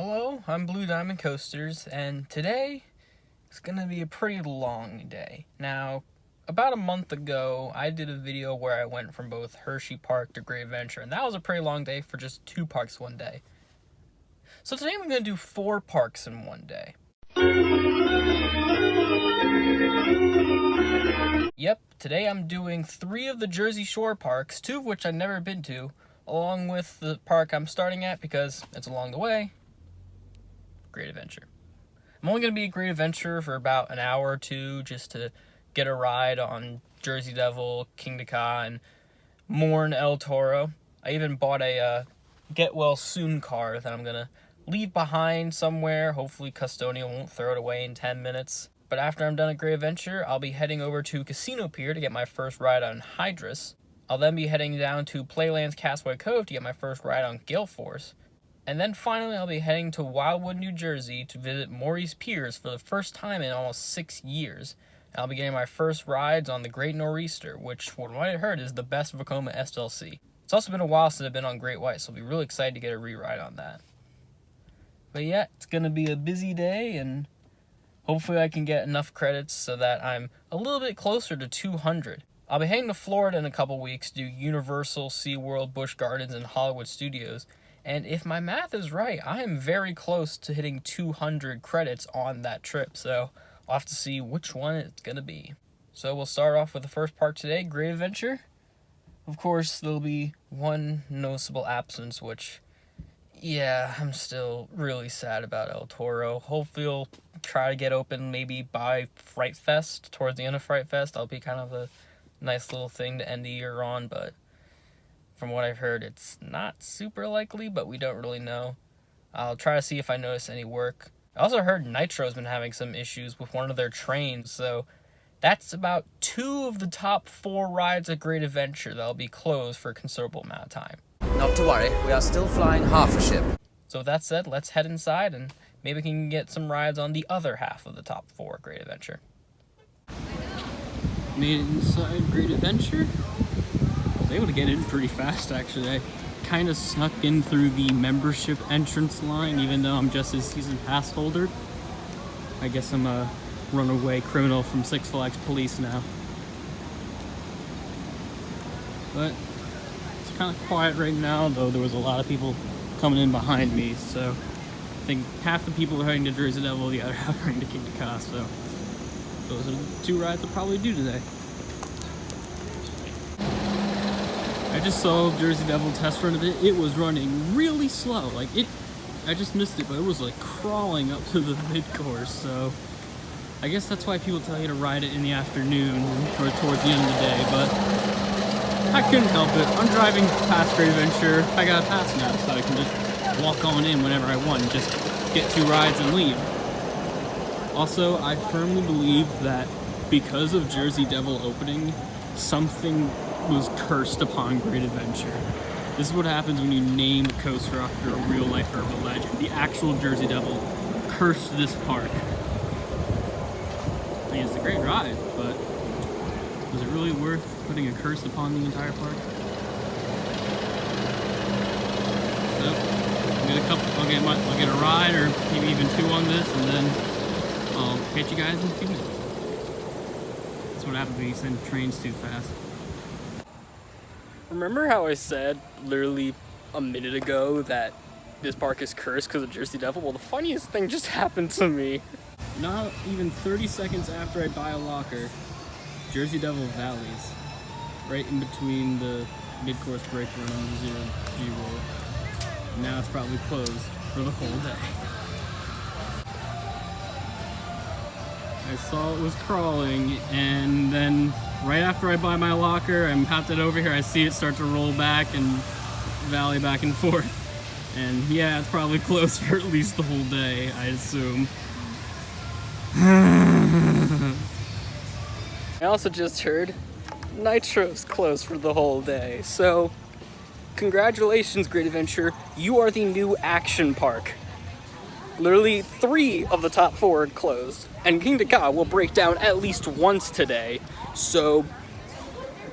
Hello, I'm Blue Diamond Coasters, and today is going to be a pretty long day. Now, about a month ago, I did a video where I went from both Hershey Park to Great Adventure, and that was a pretty long day for just 2 parks one day. So today I'm going to do 4 parks in one day. Yep, today I'm doing 3 of the Jersey Shore parks, 2 of which I've never been to, along with the park I'm starting at because it's along the way, Great Adventure. I'm only going to be at Great Adventure for about an hour or 2 just to get a ride on Jersey Devil, King Ka, and Morn El Toro. I even bought a get well soon car that I'm going to leave behind somewhere. Hopefully Custodian won't throw it away in 10 minutes. But after I'm done at Great Adventure, I'll be heading over to Casino Pier to get my first ride on Hydrus. I'll then be heading down to Playland's Castaway Cove to get my first ride on Gale Force. And then finally, I'll be heading to Wildwood, New Jersey to visit Morey's Piers for the first time in almost 6 years. And I'll be getting my first rides on the Great Nor'easter, which, from what I heard, is the best Vekoma SLC. It's also been a while since I've been on Great White, so I'll be really excited to get a re-ride on that. But yeah, it's going to be a busy day, and hopefully I can get enough credits so that I'm a little bit closer to 200. I'll be heading to Florida in a couple weeks to do Universal, SeaWorld, Busch Gardens, and Hollywood Studios. And if my math is right, I am very close to hitting 200 credits on that trip. So I'll have to see which one it's going to be. So we'll start off with the first part today, Great Adventure. Of course, there'll be one noticeable absence, which, yeah, I'm still really sad about El Toro. Hopefully it'll try to get open maybe by Fright Fest. Towards the end of Fright Fest, that'll be kind of a nice little thing to end the year on, but from what I've heard, it's not super likely, but we don't really know. I'll try to see if I notice any work. I also heard Nitro's been having some issues with one of their trains, so that's about 2 of the top 4 rides at Great Adventure that'll be closed for a considerable amount of time. Not to worry, we are still flying half a ship. So with that said, let's head inside and maybe we can get some rides on the other half of the top 4 at Great Adventure. Made it inside Great Adventure. I was able to get in pretty fast, actually. I kind of snuck in through the membership entrance line, even though I'm just a season pass holder. I guess I'm a runaway criminal from Six Flags Police now. But it's kind of quiet right now, though there was a lot of people coming in behind me, so I think half the people are heading to Jersey Devil, the other half are heading to King Ka, so those are the 2 rides I'll probably do today. I just saw Jersey Devil test run of it. It was running really slow. I just missed it, but it was like crawling up to the mid-course, so I guess that's why people tell you to ride it in the afternoon or towards the end of the day, but I couldn't help it. I'm driving past Great Adventure. I got a pass now, so I can just walk on in whenever I want and just get 2 rides and leave. Also, I firmly believe that because of Jersey Devil opening, something was cursed upon Great Adventure. This is what happens when you name a coaster after a real-life urban legend. The actual Jersey Devil cursed this park. I mean, it's a great ride, but was it really worth putting a curse upon the entire park? So, I'll get a ride, or maybe even 2 on this, and then I'll catch you guys in a few minutes. That's what happens when you send trains too fast. Remember how I said literally a minute ago that this park is cursed because of Jersey Devil? Well, the funniest thing just happened to me. Not even 30 seconds after I buy a locker, Jersey Devil Valleys, right in between the mid-course break run and the 0G roll. Now it's probably closed for the whole day. I saw it was crawling, and then right after I buy my locker, I'm hopped it over here, I see it start to roll back and valley back and forth. And yeah, it's probably closed for at least the whole day, I assume. I also just heard Nitro's closed for the whole day, so congratulations, Great Adventure, you are the new action park. Literally 3 of the top 4 are closed, and King Ka will break down at least once today, so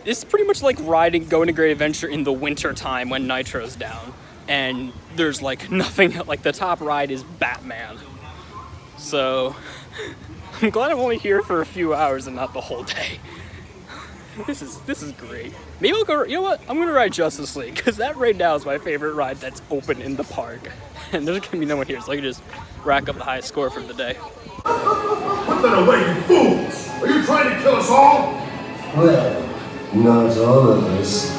it's pretty much like going to Great Adventure in the winter time when Nitro's down. and there's like nothing, like the top ride is Batman. So I'm glad I'm only here for a few hours and not the whole day. This is great. Maybe I'll go, you know what? I'm gonna ride Justice League, because that right now is my favorite ride that's open in the park. And there's gonna be no one here, so I can just rack up the highest score for the day. Put that away, you fools! Are you trying to kill us all? Well, not all of us.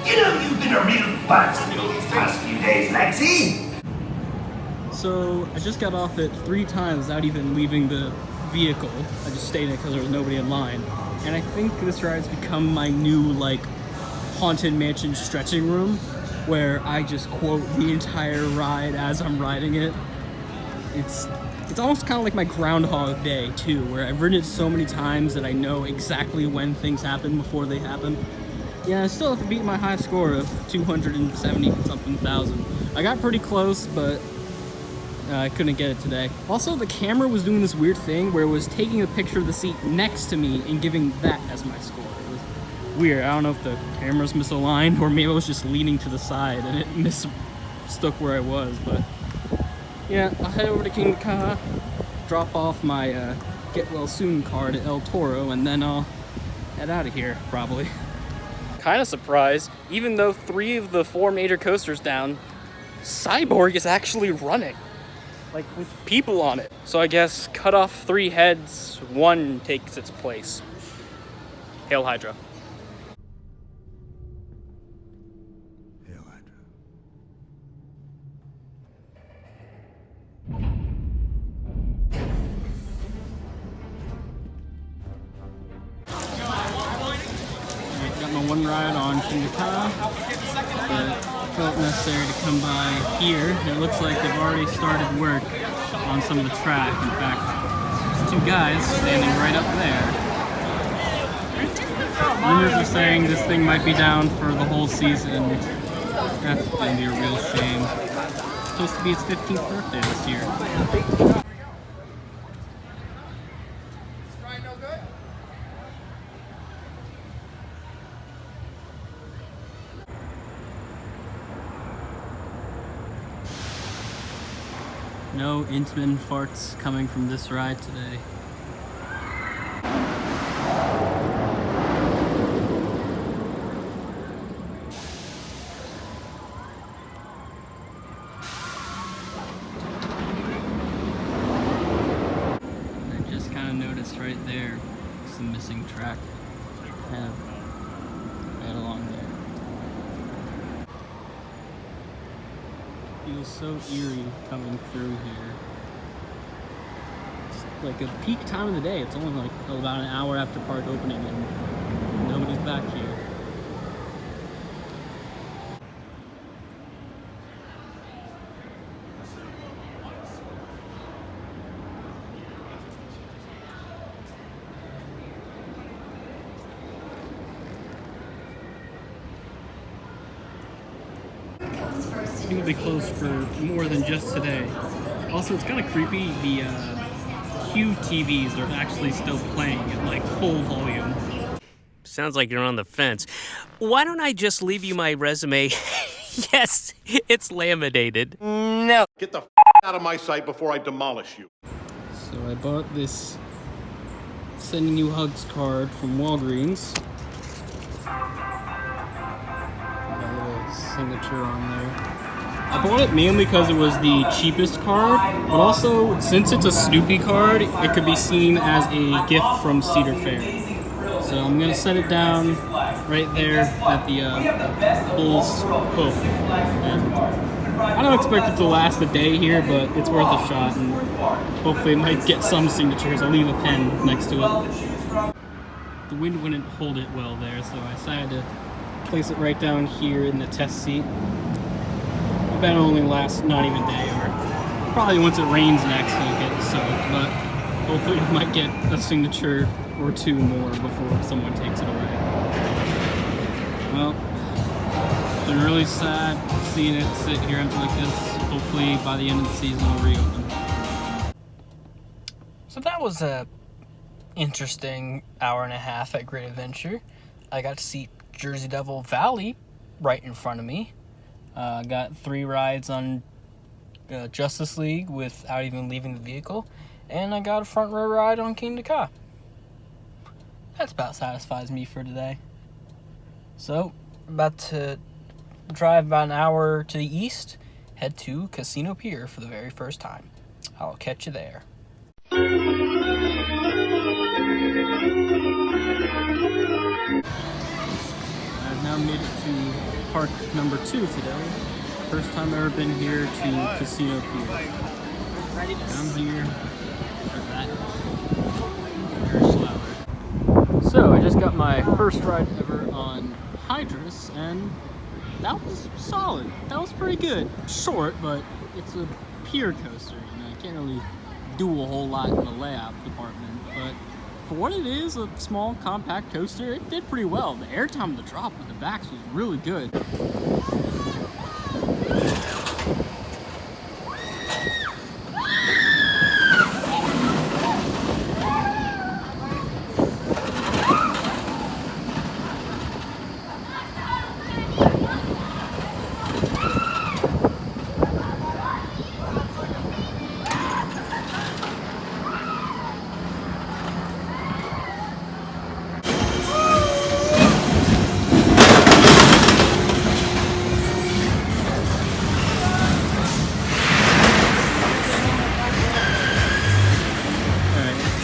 You know, you've been a real bicycle these past few days, Lexi. So I just got off it 3 times without even leaving the vehicle. I just stayed in it because there was nobody in line. And I think this ride's become my new, like, Haunted Mansion stretching room, where I just quote the entire ride as I'm riding it. It's almost kind of like my Groundhog Day, too, where I've ridden it so many times that I know exactly when things happen before they happen. Yeah, I still have to beat my high score of 270-something thousand. I got pretty close, but I couldn't get it today. Also, the camera was doing this weird thing where it was taking a picture of the seat next to me and giving that as my score. It was weird. I don't know if the camera's misaligned or maybe I was just leaning to the side and it mistook where I was, but yeah, I'll head over to King Ka, drop off my get well soon card at El Toro, and then I'll head out of here, probably. Kind of surprised, even though 3 of the 4 major coasters down, Cyborg is actually running. Like, with people on it. So I guess cut off 3 heads, 1 takes its place. Hail Hydra. Hail Hydra. Got my 1 ride on King Ka, but felt necessary to come by here. It looks like they've already started work on some of the track. In fact, there's 2 guys standing right up there. Rumors are saying this thing might be down for the whole season. That's gonna be a real shame. It's supposed to be its 15th birthday this year. No Intamin farts coming from this ride today. I just kind of noticed right there some missing track. Kind of right along there. Feels so eerie coming through here. It's like a peak time of the day. It's only like about an hour after park opening and nobody's back here. I think it'll be closed for more than just today. Also, it's kind of creepy, the Q TVs are actually still playing at like full volume. Sounds like you're on the fence. Why don't I just leave you my resume? Yes, it's laminated. No. Get the out of my sight before I demolish you. So I bought this Sending You Hugs card from Walgreens. Got a little signature on there. I bought it mainly because it was the cheapest card, but also, since it's a Snoopy card, it could be seen as a gift from Cedar Fair. So I'm going to set it down right there at the bull's hoof. And I don't expect it to last a day here, but it's worth a shot, and hopefully it might get some signatures. I'll leave a pen next to it. The wind wouldn't hold it well there, so I decided to place it right down here in the test seat. I bet it'll only last not even a day, or probably once it rains next it'll get soaked, but hopefully we might get a signature or 2 more before someone takes it away. Well, it's been really sad seeing it sit here empty like this. Hopefully by the end of the season it'll reopen. So that was a interesting hour and a half at Great Adventure. I got to see Jersey Devil Valley right in front of me. Got 3 rides on Justice League without even leaving the vehicle, and I got a front row ride on Kingdom Ka. That's about satisfies me for today. So, about to drive about an hour to the east, head to Casino Pier for the very first time. I'll catch you there. I've now made it to park number 2 today. First time I've ever been here to Casino Pier. I'm here for that. Very slow. So I just got my first ride ever on Hydrus, and that was solid. That was pretty good. Short, but it's a pier coaster, and I can't really do a whole lot in the layout department. But for what it is, a small compact coaster, it did pretty well. The airtime of the drop with the backs was really good.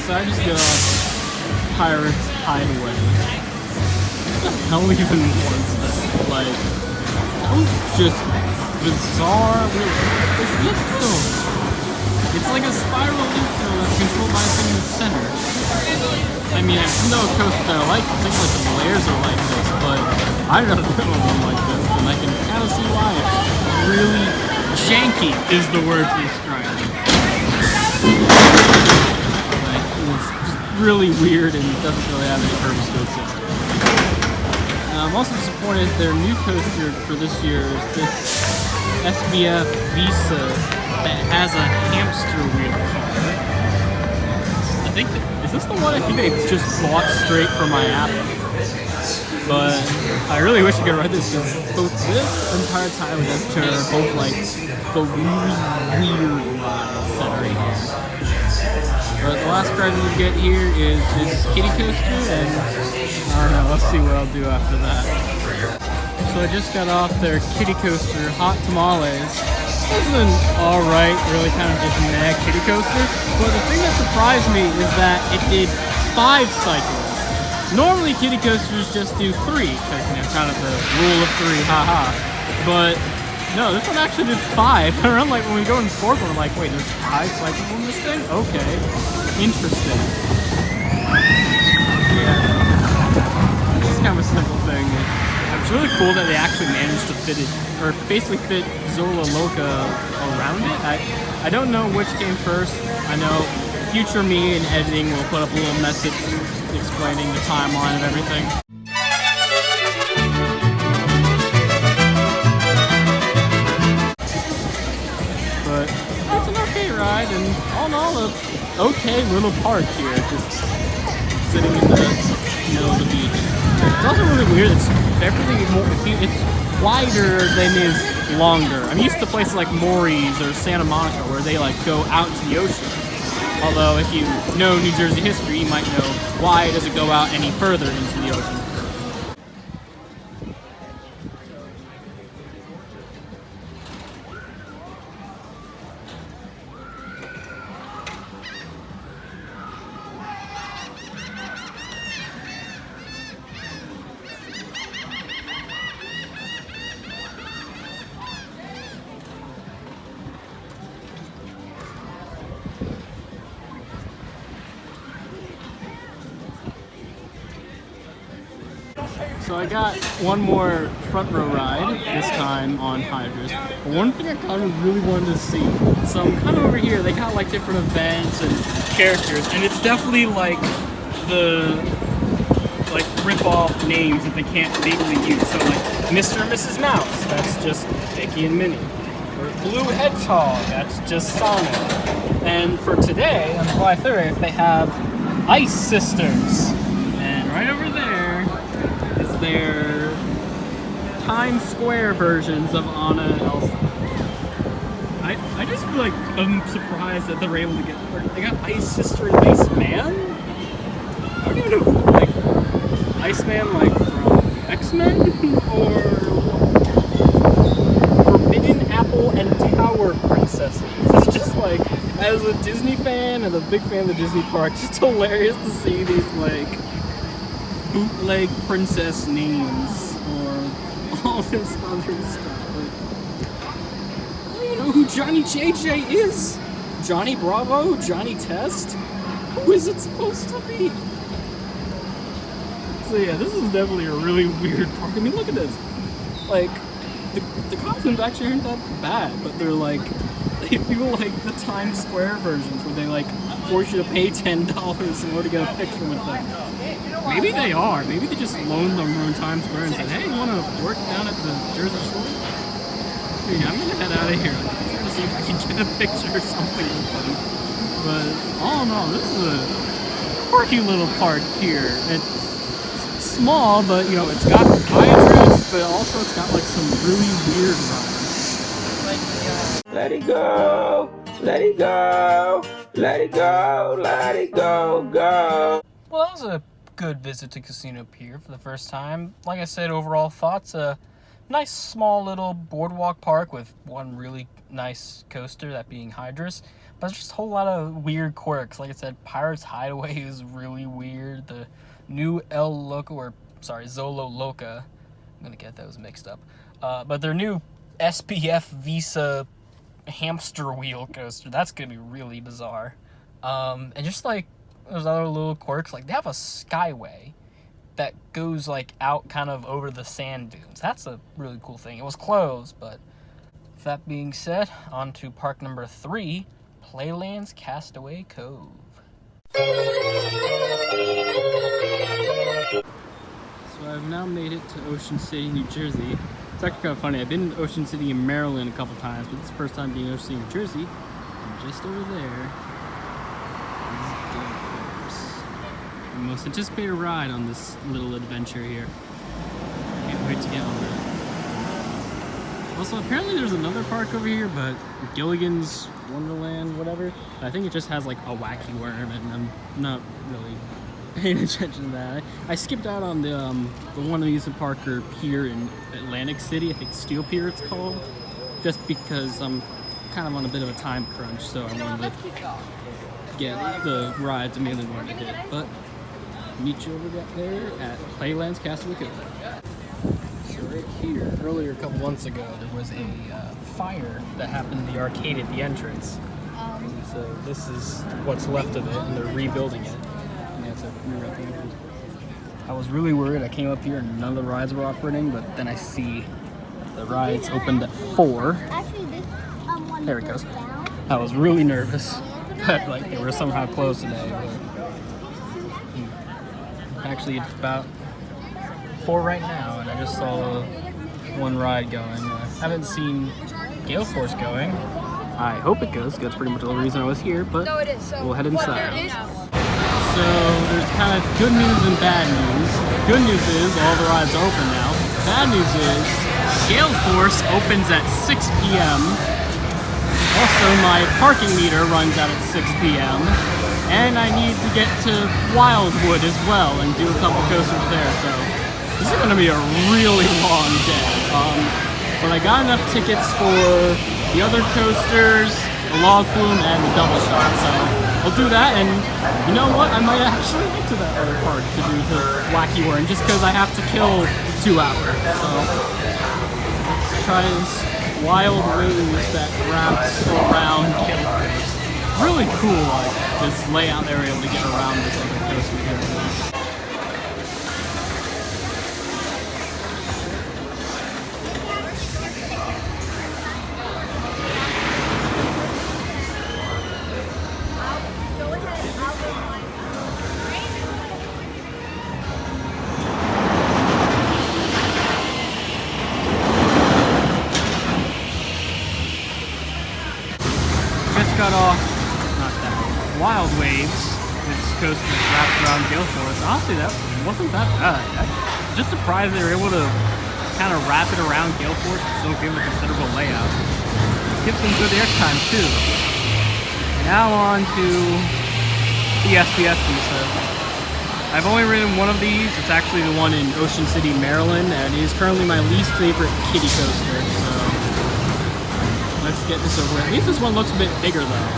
So I just got off Pirates Hideaway. What the hell even was that? Like, that was just bizarre. It's like a spiral loop that's controlled by a thing in the center. I mean, I know a coaster that I like, things like the layers are like this, but I've never been on one like this, and I can kind of see why. It's really janky is the word to describe it. Really weird and doesn't really have any purpose to its system. I'm also disappointed their new coaster for this year is this SBF Visa that has a hamster wheel car. I think is this the one I think they just bought straight from my app? But I really wish I could ride this because both this and Pirates Highway are both like the really weird rides that are in here. But the last ride we get here is this kiddie coaster, and I don't know, let's see what I'll do after that. So I just got off their kiddie coaster, Hot Tamales. This is an alright, really kind of just meh kiddie coaster, but the thing that surprised me is that it did 5 cycles. Normally kiddie coasters just do 3, because kind of the rule of 3, haha. But no, this one actually did 5. And I'm like, when we go in 4th one, I'm like, wait, there's 5 cycles on this thing? Okay. Interesting. Yeah. It's kind of a simple thing. It's really cool that they actually managed to fit it, or basically fit Zola Loca around it. I don't know which came first. I know future me in editing will put up a little message explaining the timeline of everything. But it's an okay ride, and all in all, a okay little park here, just sitting in the middle of the beach. It's also really weird. It's wider than it is longer. I'm used to places like Morey's or Santa Monica where they like go out into the ocean. Although if you know New Jersey history, you might know why it doesn't go out any further into the ocean. So I got one more front row ride, this time on Hydrus. But one thing I kind of really wanted to see, so I'm kind of over here, they got like different events and characters, and it's definitely like the rip-off names that they can't legally use. So like Mr. and Mrs. Mouse, that's just Mickey and Minnie. Or Blue Hedgehog, that's just Sonic. And for today, on July 30th, they have Ice Sisters. And right over there is their Times Square versions of Anna and Elsa. I just feel like I'm surprised that they're able to get. They got Ice Sister and Ice Man. I don't even know who, like Iceman, like from X-Men, or Forbidden Apple and Tower Princesses. It's just like, as a Disney fan and a big fan of the Disney parks, it's hilarious to see these like bootleg princess names or all this other stuff. Like, I don't even know who Johnny JJ is. Johnny Bravo? Johnny Test? Who is it supposed to be? So yeah, this is definitely a really weird park. I mean, look at this. Like, the costumes actually aren't that bad, but they're like, they feel like the Times Square versions where they like force you to pay $10 in order to get a picture with them. Maybe they are. Maybe they just loaned them around Times Square and said, hey, you want to work down at the Jersey Shore? Yeah, I'm going to head out of here. I'm trying to see if I can get a picture or something with them. But all in all, this is a quirky little park here. It's small, but you know, it's got hydrants, but also it's got like some really weird rides. Let it go, let it go, let it go, let it go, go. Well, that was a good visit to Casino Pier for the first time. Like I said, overall thoughts, a nice small little boardwalk park with one really nice coaster, that being Hydrus. But there's just a whole lot of weird quirks. Like I said, Pirates Hideaway is really weird. The new Zolo Loca. I'm gonna get those mixed up. But their new SPF Visa hamster wheel coaster, that's gonna be really bizarre. And just like those other little quirks, like they have a skyway that goes like out kind of over the sand dunes. That's a really cool thing. It was closed, but with that being said, on to park number 3, Playland's Castaway Cove. So I've now made it to Ocean City, New Jersey. It's actually kind of funny. I've been to Ocean City in Maryland a couple times, but this is the first time being in Ocean City, New Jersey. And just over there is Gophers. The most anticipated ride on this little adventure here. Can't wait to get on it. Also, apparently there's another park over here, but Gilligan's Wonderland, whatever. I think it just has like a wacky worm, and I'm not really paying attention to that. I skipped out on the one amusement park or pier in Atlantic City. I think Steel Pier it's called, just because I'm kind of on a bit of a time crunch, so I wanted to get the rides I mainly wanted to hit. But meet you over there at Playland's Castaway Cove. So right here, earlier a couple months ago, there was a fire that happened in the arcade at the entrance. So this is what's left of it, and they're rebuilding it. I was really worried. I came up here and none of the rides were operating, but then I see the rides opened at 4. There it goes. I was really nervous, but like they were somehow closed today. But actually, it's about 4 right now, and I just saw one ride going. I haven't seen Gale Force going. I hope it goes. That's pretty much the reason I was here, but we'll head inside. So there's kind of good news and bad news. Good news is all the rides are open now. Bad news is Gale Force opens at 6 p.m. Also, my parking meter runs out at 6 p.m. And I need to get to Wildwood as well and do a couple coasters there. So this is going to be a really long day. But I got enough tickets for the other coasters, the log flume, and the double shot. So I'll do that, and you know what? I might actually get to that other park to do the wacky worm, just because I have to kill 2 hours. So let's try this wild waves that wraps around Gale Force. Really cool, like this layout area to get around this other coaster here. Got off, not that, Wild Waves. This coaster wraps around Gale Force. Honestly, that wasn't that bad. I'm just surprised they were able to kind of wrap it around gale force, but still give it a considerable layout. Give some good airtime too. Now on to the SBS visa. I've only ridden one of these. It's actually the one in Ocean City, Maryland, and it is currently my least favorite kiddie coaster. So let's get this over with. At least this one looks a bit bigger though.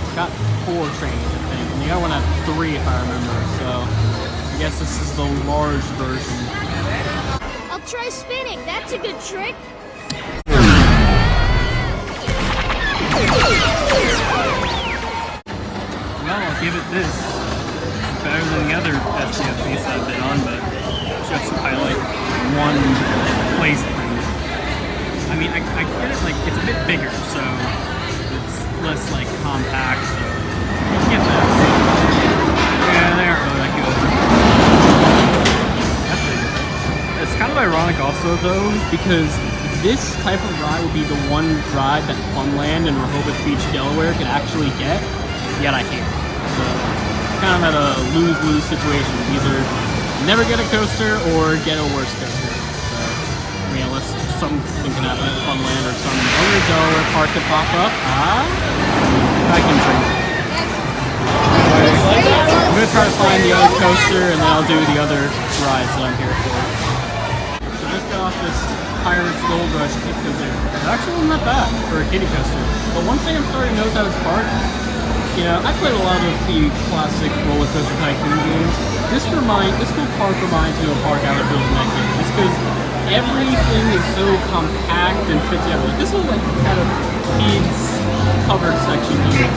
It's got 4 trains, I think, and the other one has 3 if I remember. So I guess this is the large version. I'll try spinning. That's a good trick. Well, I'll give it this. It's better than the other SCFCs I've been on, but just by like 1 place thing. I mean, I get it, like, it's a bit bigger, so it's less like compact, so you get that. Yeah, they aren't really that good. That's it. It's kind of ironic also though, because this type of ride would be the one ride that Funland and Rehoboth Beach, Delaware could actually get, yet I hate it. So kind of at a lose-lose situation. Either never get a coaster or get a worse coaster. So, I mean, unless something can happen at Funland or some other Delaware park could pop up. I can drink. I'm gonna try to find the other coaster and then I'll do the other rides that I'm here for. So just got off this Pirates Gold Rush kick coaster. It actually wasn't that bad for a kiddie coaster. But one thing I'm starting to notice how it's parked, you know, I played a lot of the classic roller coaster tycoon games. This whole park reminds me of a park out of Bill's Neck game. Just because everything is so compact and fits together. Like, this was like kind of kids covered section here.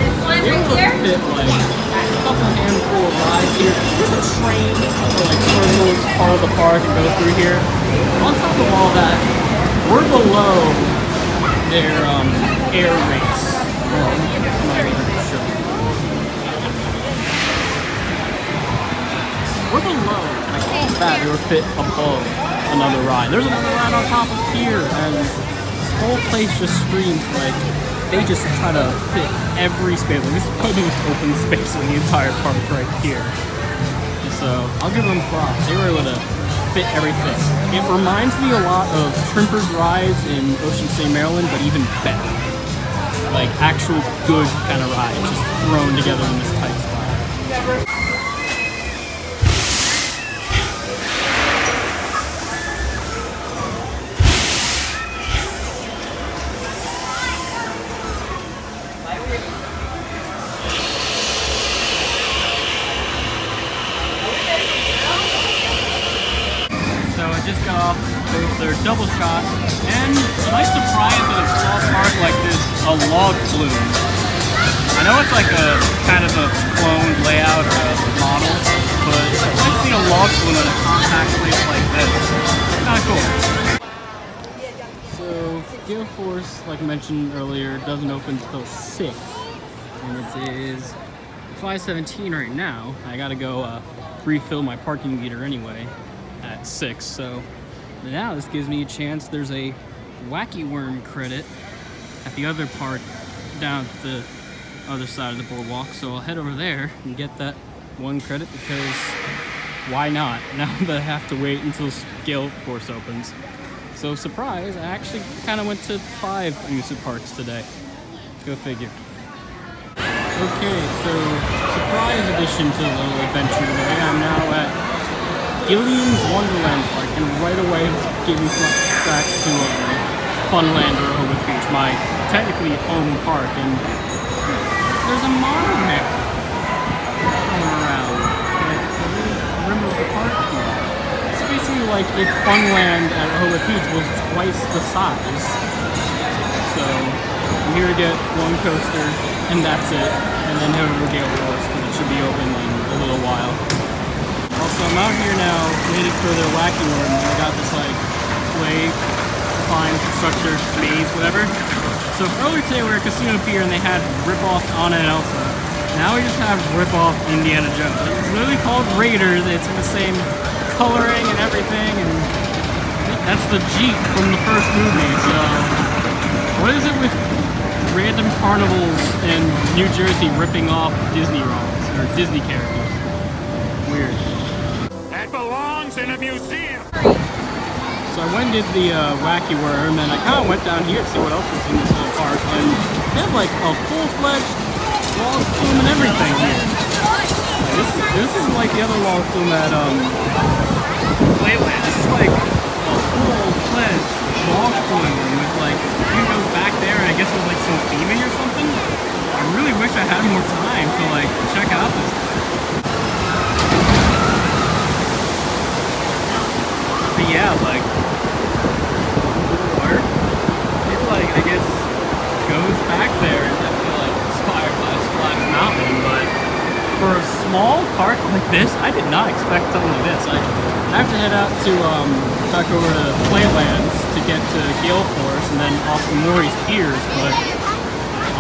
They were able to fit like a couple handful of rides here. There's a train that like circles part of the park and goes through here. On top of all that, we're below their air rates. We're below, like all that, they were fit above another ride. There's another ride on top of Pier, and this whole place just screams like they just try to fit every space. Like, this is probably the most open space in the entire park right here. So I'll give them props. They were able to fit everything. It reminds me a lot of Trimper's rides in Ocean City, Maryland, but even better. Like actual good kind of rides, just thrown together in this tight spot. Just got off both their double shot, and a nice surprise at a small park like this, a log flume. I know it's like a kind of a cloned layout or a model, but it's nice to see a log flume in a compact place like this. Kind of cool. So, Gale Force, like I mentioned earlier, doesn't open until 6, and it is 5:17 right now. I gotta go refill my parking meter anyway at 6, so now this gives me a chance. There's a Wacky Worm credit at the other park down at the other side of the boardwalk, so I'll head over there and get that 1 credit because why not? Now that I have to wait until Gale Force opens. So surprise, I actually kind of went to 5 amusement parks today. Go figure. Okay, so surprise addition to the little adventure today. I'm now at Gillian's Wonderland Park, and right away giving flashbacks to Funland or Rehoboth Beach, my technically home park, and there's a monorail going around like the rim of the park here. It's basically like if Funland at Rehoboth Beach was twice the size. So I'm here to get 1 coaster, and that's it, and then head over to Gale Force because it should be open in a little while. Also, I'm out here now waiting for their Wacky Worm. I got this like clay, fine structure, maze, whatever. So earlier today we were at Casino Pier and they had rip-off Anna and Elsa. Now we just have rip-off Indiana Jones. It's literally called Raiders. It's in the same coloring and everything, and that's the Jeep from the first movie. So what is it with random carnivals in New Jersey ripping off Disney rides or Disney characters? Weird. That belongs in a museum. So I went and did the Wacky Worm, and I kind of went down here to see what else was in this little park, and they have like a full-fledged log flume and everything here. This is like the other log flume at Playland. This is like a full-fledged log flume with like, you can go back there and I guess there's like some theming or something. I really wish I had more time to like check out this thing. But yeah, like, or it like, I guess, goes back there and I feel like inspired by Splash Mountain, but for a small park like this, I did not expect something like this. I have to head out to, back over to Playlands to get to Gale Force and then off to Morey's Piers, but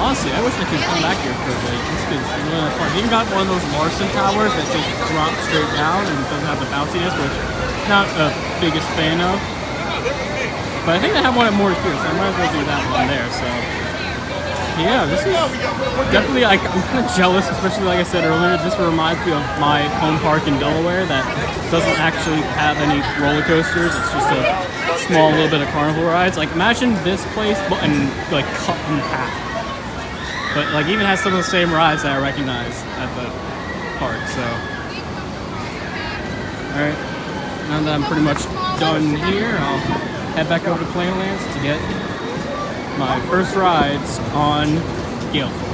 honestly, I wish I could come back here for a bit. This is really nice park. You even got one of those Larson towers that just drops straight down and doesn't have the bounciness, which I'm not the biggest fan of. But I think they have one at Morey's Piers, so I might as well do that one there, so. Yeah, this is definitely, I'm kind of jealous, especially like I said earlier, this reminds me of my home park in Delaware that doesn't actually have any roller coasters. It's just a small little bit of carnival rides. Like, imagine this place and like cut in half. But like even has some of the same rides that I recognize at the park, so. Alright, now that I'm pretty much done here, I'll head back over to Playlands to get my first rides on Gale Force.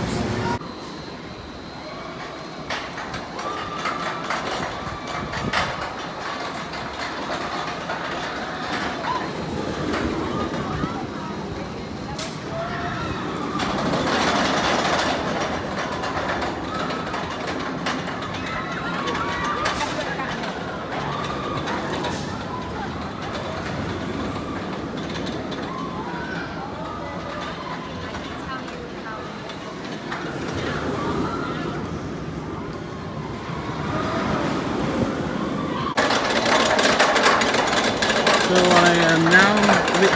So I am now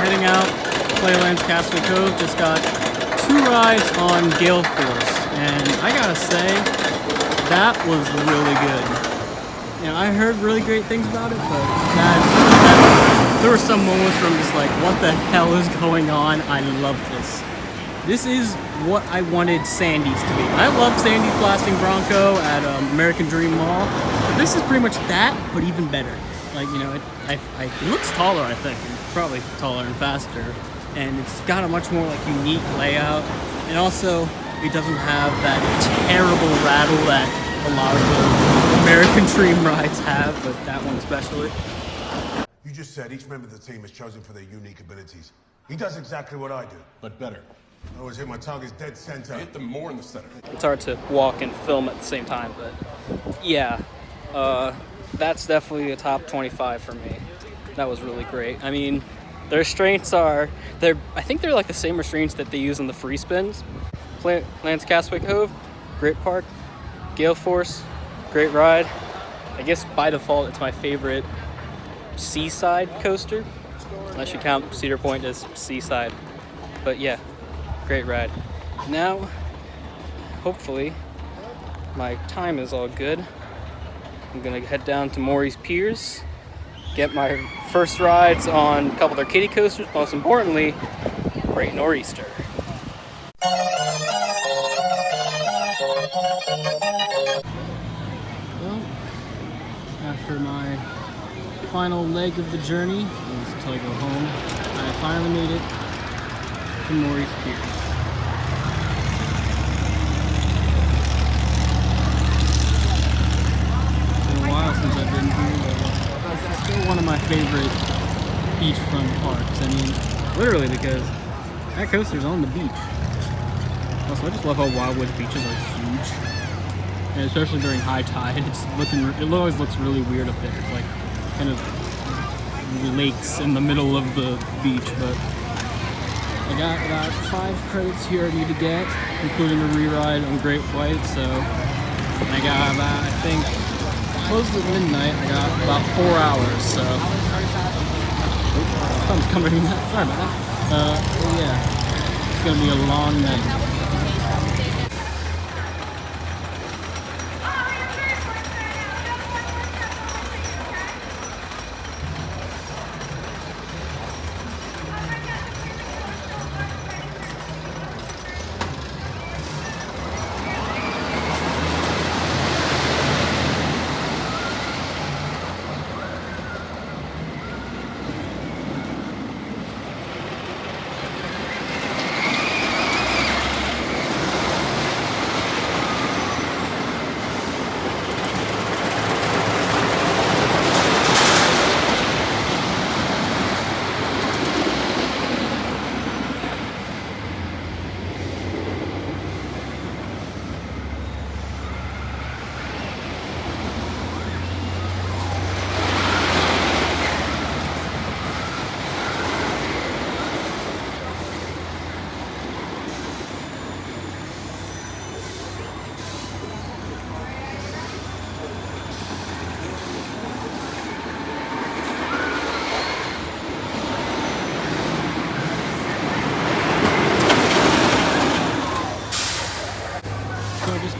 heading out Playland's Castaway Cove. Just got 2 rides on Gale Force, and I gotta say, that was really good. You know, I heard really great things about it, but there were some moments where I'm just like, what the hell is going on? I love this. This is what I wanted Sandy's to be. I love Sandy's Blasting Bronco at American Dream Mall, but this is pretty much that, but even better. Like, you know, it looks taller, I think. Probably taller and faster. And it's got a much more, like, unique layout. And also, it doesn't have that terrible rattle that a lot of the American Dream rides have, but that one especially. You just said each member of the team is chosen for their unique abilities. He does exactly what I do, but better. I always hit my targets dead center. Hit them more in the center. It's hard to walk and film at the same time, but yeah. That's definitely a top 25 for me. That was really great. I mean, their restraints I think they're like the same restraints that they use in the free spins. Playland's Castaway Cove, great park. Gale Force, great ride. I guess by default, it's my favorite seaside coaster. I should count Cedar Point as seaside. But yeah, great ride. Now, hopefully, my time is all good. I'm gonna head down to Morey's Piers, get my first rides on a couple of their kiddie coasters, most importantly, Great Nor'easter. Well, after my final leg of the journey, until I go home, I finally made it to Morey's Piers. Since I've been here, but it's still one of my favorite beachfront parks. I mean, literally, because that coaster's on the beach. Also, I just love how Wildwood beaches are huge, and especially during high tide, it always looks really weird up there. It's like kind of lakes in the middle of the beach. But I got about 5 credits here I need to get, including a re-ride on Great White. So I got about, I think, closed at midnight. I got about 4 hours, so sun's coming in. Sorry about that. Yeah, it's gonna be a long night.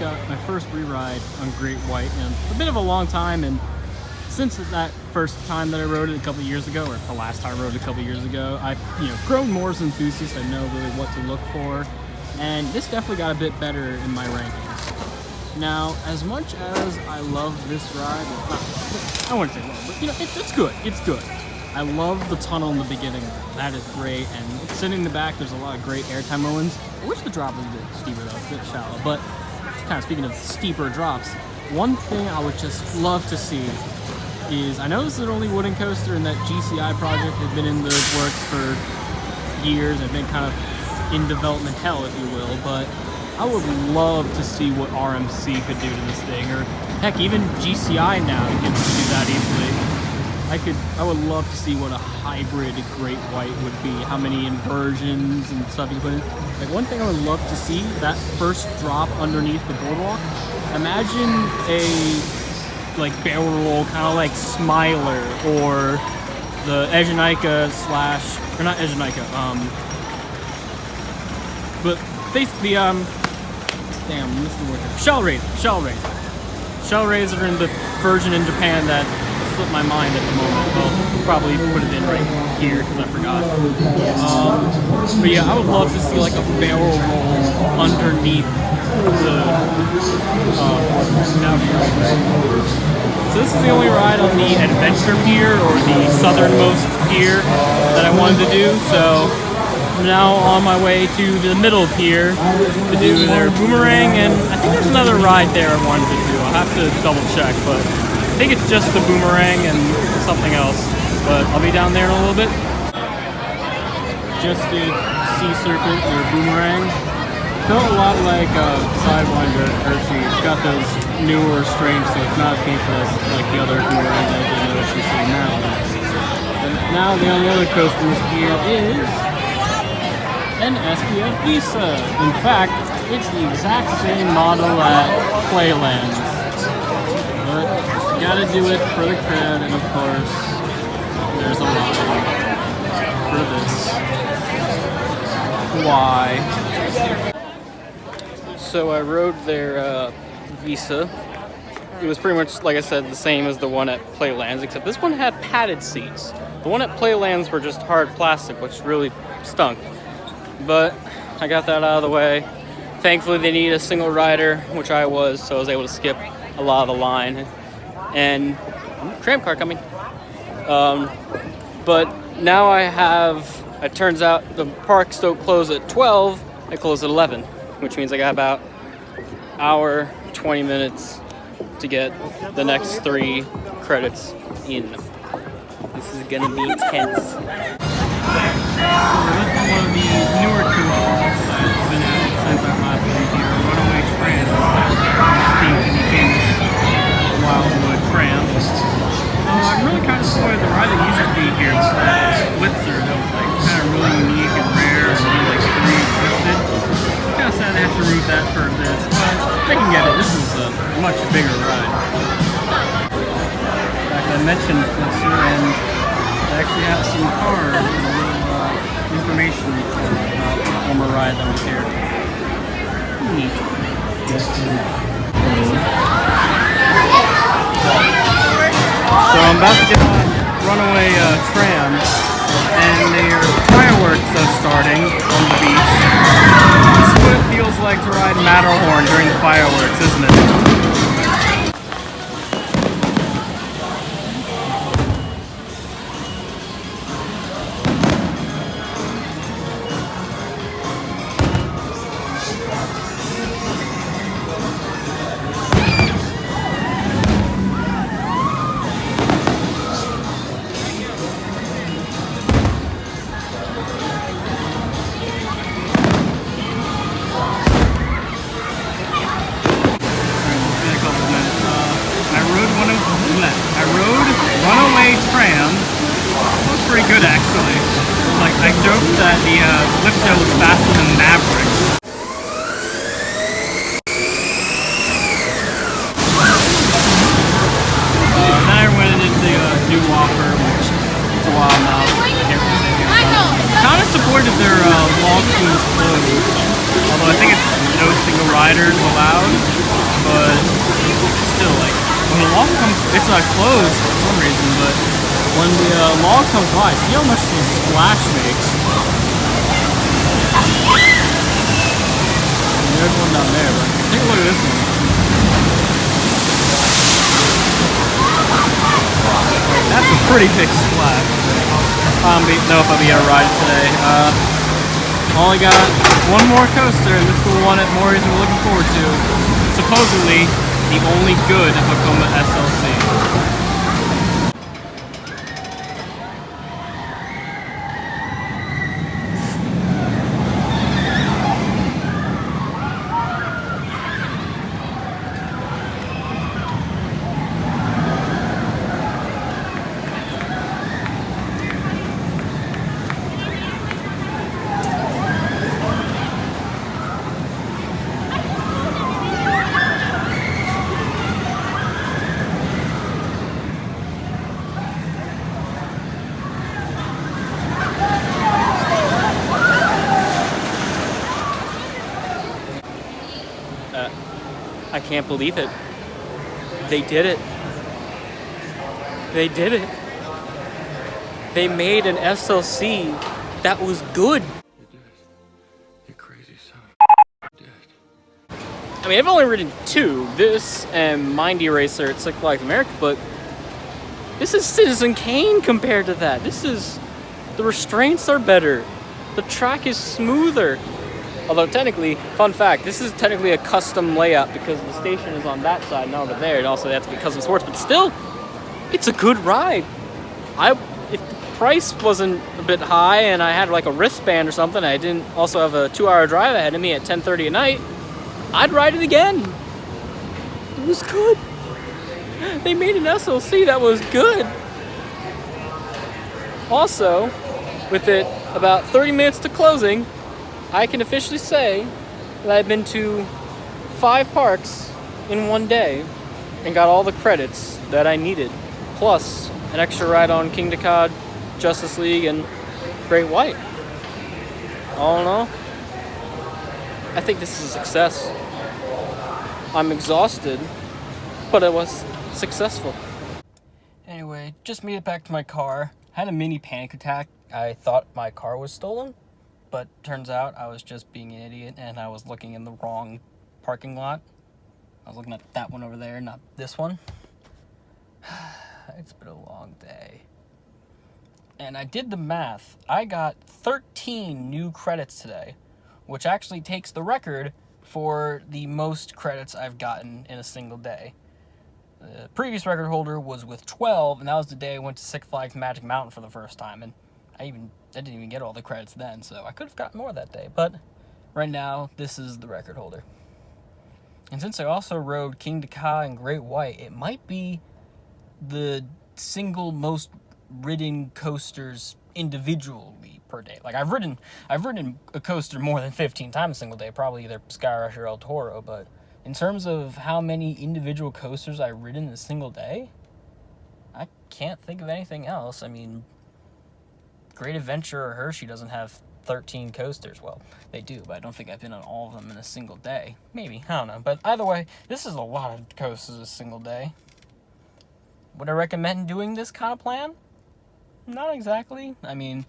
got my first re-ride on Great White in a bit of a long time, and since that first time that I rode it a couple years ago, or the last time I rode it a couple years ago, I've grown more as an enthusiast. I know really what to look for, and this definitely got a bit better in my rankings. Now, as much as I love this ride, I wouldn't say love, but it's good. It's good. I love the tunnel in the beginning. That is great, and sitting in the back, there's a lot of great airtime moments. I wish the drop was a bit steeper though, it's a bit shallow. But kind of speaking of steeper drops, one thing I would just love to see is, I know this is an only wooden coaster and that GCI project has been in the works for years and been kind of in development hell, if you will, but I would love to see what RMC could do to this thing, or heck, even GCI now can do that easily. I would love to see what a hybrid Great White would be, how many inversions and stuff you put in. Like, one thing I would love to see, that first drop underneath the boardwalk, imagine a barrel roll, kind of like Smiler, or the Egenica / or not Egenica, but basically, damn, I missed the word here. Shell Razor in the version in Japan that slipped my mind at the moment. Well, we'll probably put it in right here because I forgot. But yeah, I would love to see like a barrel roll underneath the So this is the only ride on the Adventure Pier, or the southernmost pier, that I wanted to do. So I'm now on my way to the middle pier to do their boomerang, and I think there's another ride there I wanted to do. I'll have to double check, but I think it's just the boomerang and something else, but I'll be down there in a little bit. Just did Sea Serpent or Boomerang. Felt a lot like Sidewinder Hershey. It's got those newer strings, so it's not painful like the other boomerang that I did notice you see now. But now the only other coasters here is an SPF Visa. In fact, it's the exact same model at Playland. But you gotta do it for the cred, and of course, there's a line for this. Why? So I rode their Visa. It was pretty much, like I said, the same as the one at Playlands, except this one had padded seats. The one at Playlands were just hard plastic, which really stunk. But I got that out of the way. Thankfully, they need a single rider, which I was, so I was able to skip a lot of the line. And tram car coming. But now I have, it turns out the parks don't close at 12, they close at 11, which means I got about an hour, 20 minutes to get the next 3 credits in. This is gonna be intense. This is one of the newer coasters that's been out since our last video, Runaway Tram. It became this Wildwood Tram. I'm really kind of disappointed the ride that used to be here was that Blitzer that was like kind of really unique and rare and really like pre-existed. It's kind of sad they have to route that for this, but they can get it. This is a much bigger ride. In fact, I mentioned Blitzer, and I actually have some cards and a little information about the former ride that was here. Neat. So I'm about to get on Runaway Tram, and their fireworks are starting on the beach. This is what it feels like to ride Matterhorn during the fireworks, isn't it? I rode Runaway Tram. It was pretty good, actually. Like, I joked that the Lipto was faster than Maverick. Then I went into the New Whopper, which is a while now. Kind of supported their long cruise closed, although I think it's no single riders allowed. the log comes, it's not closed for some reason, but when the log comes by, see how much the splash makes. There's one down there, but take a look at this one. That's a pretty big splash. I don't know if I'll be able to ride it today. Only got one more coaster, and this is the one at Morey's we're looking forward to. Supposedly, the only good Vekoma SLC. I can't believe it. They did it. They did it. They made an SLC that was good. You crazy son of a I mean, I've only ridden two, this and Mindy Racer at Six Flags America, but this is Citizen Kane compared to that. The restraints are better. The track is smoother. Although technically, fun fact, this is technically a custom layout because the station is on that side, not over there, and also they have to be custom sports, but still, it's a good ride. If the price wasn't a bit high and I had like a wristband or something, I didn't also have a 2-hour drive ahead of me at 10:30 at night, I'd ride it again. It was good. They made an SLC that was good. Also, with it about 30 minutes to closing, I can officially say that I've been to 5 parks in one day and got all the credits that I needed, plus an extra ride on King Cod, Justice League, and Great White. All in all, I think this is a success. I'm exhausted, but it was successful. Anyway, just made it back to my car. Had a mini panic attack. I thought my car was stolen, but turns out I was just being an idiot and I was looking in the wrong parking lot. I was looking at that one over there, not this one. It's been a long day. And I did the math. I got 13 new credits today, which actually takes the record for the most credits I've gotten in a single day. The previous record holder was with 12, and that was the day I went to Six Flags Magic Mountain for the first time, and I didn't even get all the credits then, so I could have gotten more that day, but right now, this is the record holder. And since I also rode King Cod and Great White, it might be the single most ridden coasters individually per day. Like, I've ridden a coaster more than 15 times a single day, probably either Sky Rush or El Toro, but in terms of how many individual coasters I've ridden in a single day, I can't think of anything else. I mean, Great Adventure or Hershey doesn't have 13 coasters. Well, they do, but I don't think I've been on all of them in a single day. Maybe, I don't know. But either way, this is a lot of coasters a single day. Would I recommend doing this kind of plan? Not exactly. I mean,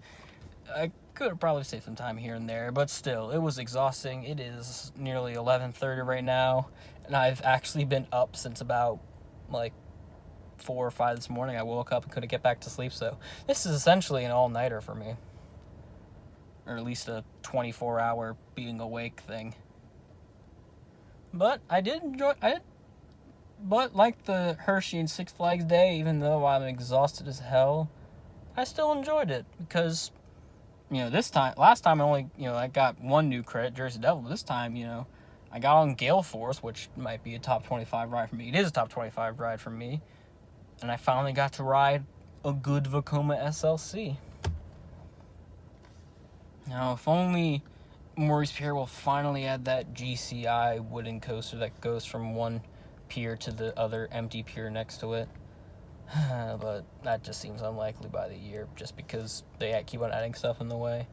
I could have probably saved some time here and there, but still, it was exhausting. It is nearly 11:30 right now, and I've actually been up since about, like, 4 or 5 this morning. I woke up and couldn't get back to sleep, so this is essentially an all-nighter for me. Or at least a 24-hour being awake thing. But I did enjoy it. But like the Hershey and Six Flags day, even though I'm exhausted as hell, I still enjoyed it because, last time I got one new credit, Jersey Devil. This time, I got on Gale Force, which might be a top 25 ride for me. It is a top 25 ride for me. And I finally got to ride a good Vekoma SLC. Now, if only Morey's Pier will finally add that GCI wooden coaster that goes from one pier to the other empty pier next to it. But that just seems unlikely by the year, just because they keep on adding stuff in the way.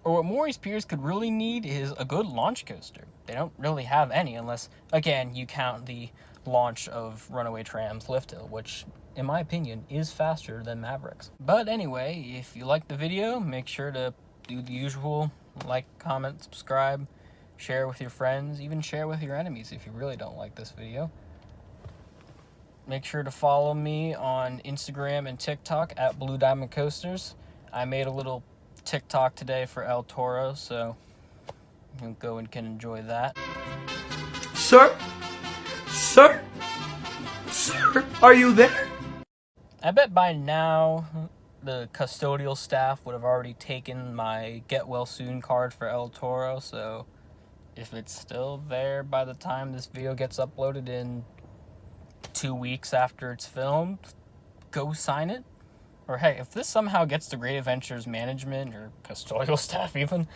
Or what Morey's Piers could really need is a good launch coaster. They don't really have any unless, again, you count the launch of Runaway Tram's Lift Hill, which, in my opinion, is faster than Maverick's. But anyway, if you liked the video, make sure to do the usual, like, comment, subscribe, share with your friends, even share with your enemies if you really don't like this video. Make sure to follow me on Instagram and TikTok at Blue Diamond Coasters. I made a little TikTok today for El Toro, so you can go and can enjoy that. Sir? Sir? Sir? Are you there? I bet by now the custodial staff would have already taken my Get Well Soon card for El Toro, so if it's still there by the time this video gets uploaded in 2 weeks after it's filmed, go sign it. Or hey, if this somehow gets to Great Adventures management or custodial staff even,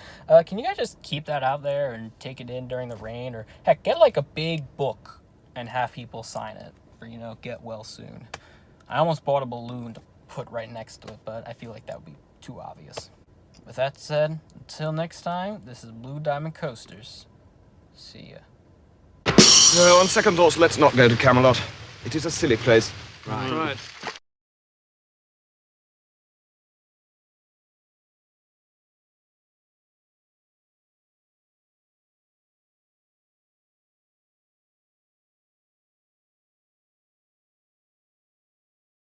can you guys just keep that out there and take it in during the rain? Or heck, get like a big book and have people sign it for, you know, Get Well Soon. I almost bought a balloon to put right next to it, but I feel like that would be too obvious. With that said, until next time, this is Blue Diamond Coasters. See ya. No, on second thoughts, let's not go to Camelot. It is a silly place. Right.